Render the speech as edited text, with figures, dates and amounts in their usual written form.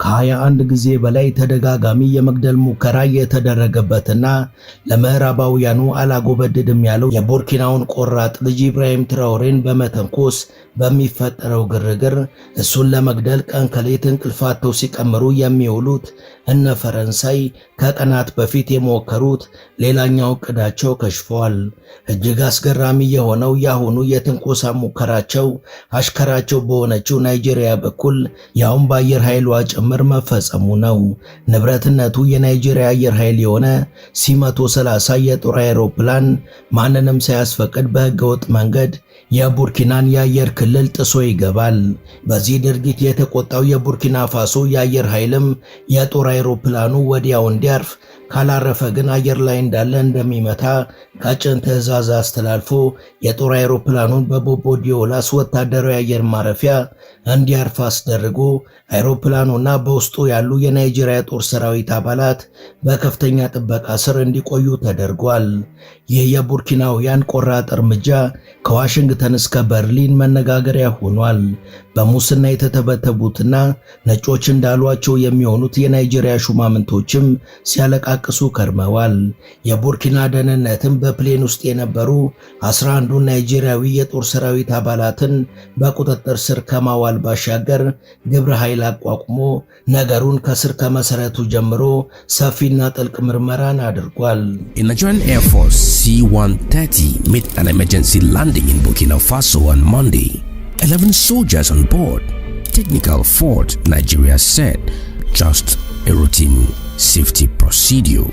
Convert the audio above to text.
ከ21 ጊዜ በላይ ተደጋጋሚ የመግደል ሙከራ የተደረገበትና ለምዕራባውያኑ አላጎበድድም ያለው የቡርኪናውን ቆራጥ ልጅ ኢብራሂም ትራኦሬን በመተንኮስ በሚፈጠረው ግርግር እሱን ለመግደል ቀን ከሌት እንቅልፋተው ሲቀምሩ የሚውሉት እነ ፈረንሳይ ከቀናት በፊት የሞከሩት ሌላኛው ዕቅዳቸው ከሽፏል። እጅግ አስገራሚ የሆነው ያሁኑ የትንኮሳ ሙከራቸው አሽከራቸው በሆነችው ናይጄሪያ በኩል ያውም በአየር ኃይሏ ጭምር መፈጸሙ ነው። ንብረትነቱ የናይጄሪያ አየር ኃይል የሆነ ሲ-130 የጦር አውሮፕላን ማንንም ሳያስፈቅድ በህገወጥ መንገድ የቡርኪናን የአየር ክልል ጥሶ ይገባል። በዚህ ድርጊት የተቆጣው የቡርኪና ፋሶ የአየር ኃይልም የጦር አውሮፕላኑ ወዲያው እንዲያርፍ ካላረፈ ግን አየር ላይ እንዳለ እንደሚመታ ቀጭን ትዕዛዝ አስተላልፎ የጦር አውሮፕላኑን በቦቦ ዲዮላስ ወታደራዊ አየር ማረፊያ እንዲያርፍ አስደርጎ አውሮፕላኑና በውስጡ ያሉ የናይጄሪያ ጦር ሰራዊት አባላት በከፍተኛ ጥበቃ ስር እንዲቆዩ ተደርጓል። ይህ የቡርኪናውያን ቆራጥ እርምጃ ከዋሽንግተን እስከ በርሊን መነጋገሪያ ሆኗል። በሙስና የተተበተቡትና ነጮች እንዳሏቸው የሚሆኑት የናይጄሪያ ሹማምንቶችም ሲያለቃቅሱ ከርመዋል። የቡርኪና ደህንነትም በፕሌን ውስጥ የነበሩ 11ዱ ናይጄሪያዊ የጦር ሰራዊት አባላትን በቁጥጥር ስር ከማዋል ባሻገር ግብረ ኃይል አቋቁሞ ነገሩን ከስር ከመሰረቱ ጀምሮ ሰፊና ጥልቅ ምርመራን አድርጓል። A Nigerian Air Force C-130 made an emergency landing in Burkina Faso on Monday. 11 soldiers on board. Technical fault, Nigeria said. Just a routine safety procedure.